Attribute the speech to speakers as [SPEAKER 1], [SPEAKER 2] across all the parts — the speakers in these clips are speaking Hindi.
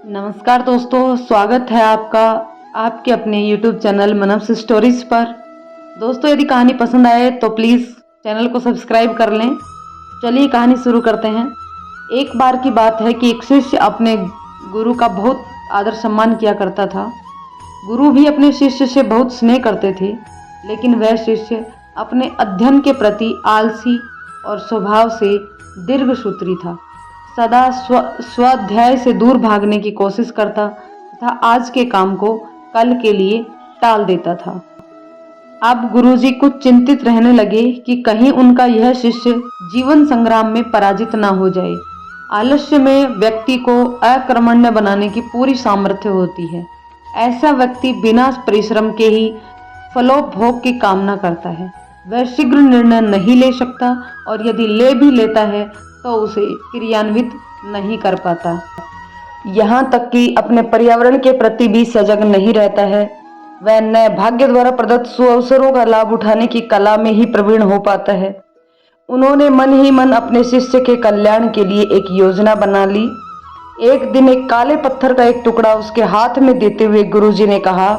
[SPEAKER 1] नमस्कार दोस्तों, स्वागत है आपका आपके अपने YouTube चैनल मनप्स स्टोरीज पर। दोस्तों, यदि कहानी पसंद आए तो प्लीज़ चैनल को सब्सक्राइब कर लें। चलिए कहानी शुरू करते हैं। एक बार की बात है कि एक शिष्य अपने गुरु का बहुत आदर सम्मान किया करता था। गुरु भी अपने शिष्य से बहुत स्नेह करते थे, लेकिन वह शिष्य अपने अध्ययन के प्रति आलसी और स्वभाव से दीर्घसूत्री था। सदा स्वाध्याय से दूर भागने की कोशिश करता तथा आज के काम को कल के लिए टाल देता था। अब गुरुजी कुछ चिंतित रहने लगे कि कहीं उनका यह शिष्य जीवन संग्राम में पराजित ना हो जाए। आलस्य में व्यक्ति को अकर्मण्य बनाने की पूरी सामर्थ्य होती है। ऐसा व्यक्ति बिना परिश्रम के ही फलोपभोग की कामना करता है। वह शीघ्र निर्णय नहीं ले सकता और यदि ले भी लेता है तो उसे क्रियान्वित नहीं कर पाता। यहाँ तक कि अपने पर्यावरण के प्रति भी सजग नहीं रहता है। वह न भाग्य द्वारा प्रदत्त सुअवसरों का लाभ उठाने की कला में ही प्रवीण हो पाता है। उन्होंने मन ही मन अपने शिष्य के कल्याण के लिए एक योजना बना ली। एक दिन एक काले पत्थर का एक टुकड़ा उसके हाथ में देते हुए गुरुजी ने कहा,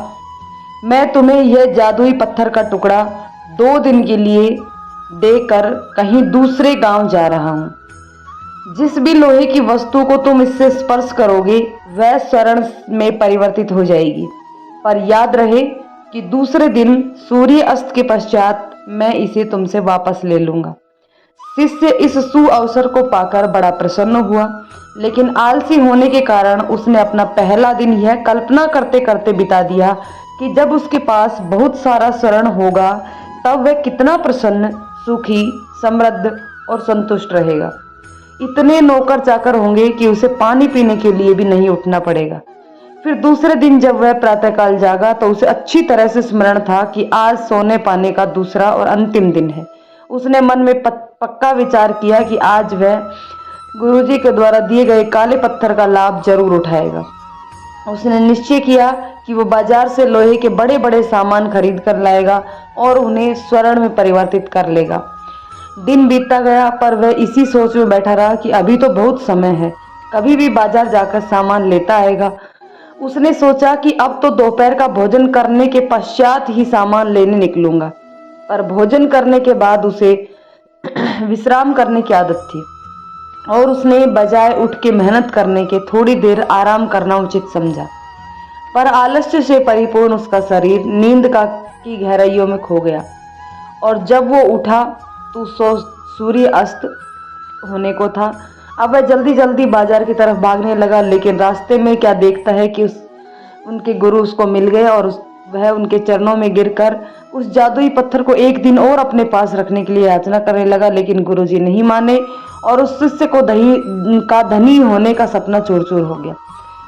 [SPEAKER 1] मैं तुम्हें यह जादुई पत्थर का टुकड़ा 2 दिन के लिए देकर कहीं दूसरे गांव जा रहा हूँ। जिस भी लोहे की वस्तु को तुम इससे स्पर्श करोगे वह स्वर्ण में परिवर्तित हो जाएगी, पर याद रहे कि दूसरे दिन सूर्य अस्त के पश्चात मैं इसे तुमसे वापस ले लूंगा। शिष्य इस सुअवसर को पाकर बड़ा प्रसन्न हुआ, लेकिन आलसी होने के कारण उसने अपना पहला दिन यह कल्पना करते करते बिता दिया कि जब उसके पास बहुत सारा स्वर्ण होगा तब वह कितना प्रसन्न, सुखी, समृद्ध और संतुष्ट रहेगा। इतने नौकर चाकर होंगे कि उसे पानी पीने के लिए भी नहीं उठना पड़ेगा। फिर दूसरे दिन जब वह प्रातःकाल जागा तो उसे अच्छी तरह से स्मरण था कि आज सोने पाने का दूसरा और अंतिम दिन है। उसने मन में पक्का विचार किया कि आज वह गुरुजी के द्वारा दिए गए काले पत्थर का लाभ जरूर उठाएगा। उसने निश्चय किया कि वो बाजार से लोहे के बड़े बड़े सामान खरीद कर लाएगा और उन्हें स्वर्ण में परिवर्तित कर लेगा। दिन बीतता गया, पर वह इसी सोच में बैठा रहा कि अभी तो बहुत समय है, कभी भी बाजार जाकर सामान लेता आएगा। उसने सोचा कि अब तो दोपहर का भोजन करने के पश्चात ही सामान लेने निकलूंगा, पर भोजन करने के बाद उसे विश्राम करने की आदत थी और उसने बजाय उठ के मेहनत करने के थोड़ी देर आराम करना उचित समझा। पर आलस्य से परिपूर्ण उसका शरीर नींद की गहराइयों में खो गया और जब वो उठा तो सूर्य अस्त होने को था। अब वह जल्दी जल्दी बाजार की तरफ भागने लगा, लेकिन रास्ते में क्या देखता है कि उनके गुरु उसको मिल गए और वह उनके चरणों में गिरकर उस जादुई पत्थर को एक दिन और अपने पास रखने के लिए याचना करने लगा। लेकिन गुरुजी नहीं माने और उस शिष्य को धनी होने का सपना चूर चूर हो गया।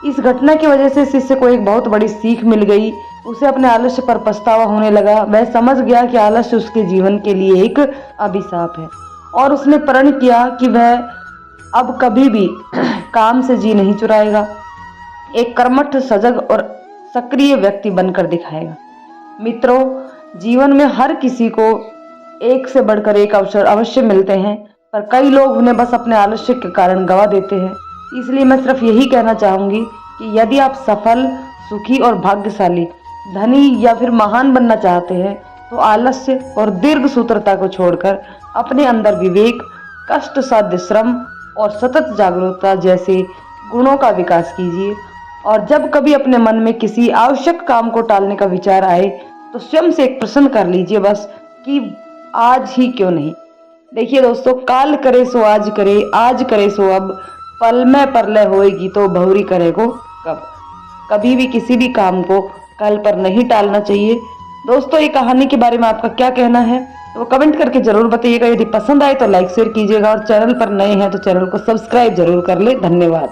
[SPEAKER 1] इस घटना की वजह से शिष्य को एक बहुत बड़ी सीख मिल गई। उसे अपने आलस्य पर पछतावा होने लगा। वह समझ गया कि आलस्य उसके जीवन के लिए एक अभिशाप है और उसने प्रण किया कि वह अब कभी भी काम से जी नहीं चुराएगा, एक कर्मठ, सजग और सक्रिय व्यक्ति बनकर दिखाएगा। मित्रों, जीवन में हर किसी को एक से बढ़कर एक अवसर अवश्य मिलते हैं, पर कई लोग उन्हें बस अपने आलस्य के कारण गंवा देते हैं। इसलिए मैं सिर्फ यही कहना चाहूंगी कि यदि आप सफल, सुखी और भाग्यशाली, धनी या फिर महान बनना चाहते हैं तो आलस्य और दीर्घ सूत्रता को छोड़कर अपने अंदर विवेक, कष्ट साध्य श्रम और सतत जागरूकता जैसे गुणों का विकास कीजिए। और जब कभी अपने मन में किसी आवश्यक काम को टालने का विचार आए तो स्वयं से एक प्रश्न कर लीजिए बस कि आज ही क्यों नहीं। देखिए दोस्तों, काल करे सो आज करे, आज करे सो अब, पल में परलय होएगी तो बहुरी करेगो कब। कभी भी किसी भी काम को कल पर नहीं टालना चाहिए। दोस्तों, ये कहानी के बारे में आपका क्या कहना है तो कमेंट करके जरूर बताइएगा। यदि पसंद आए तो लाइक शेयर कीजिएगा और चैनल पर नए हैं तो चैनल को सब्सक्राइब जरूर कर ले। धन्यवाद।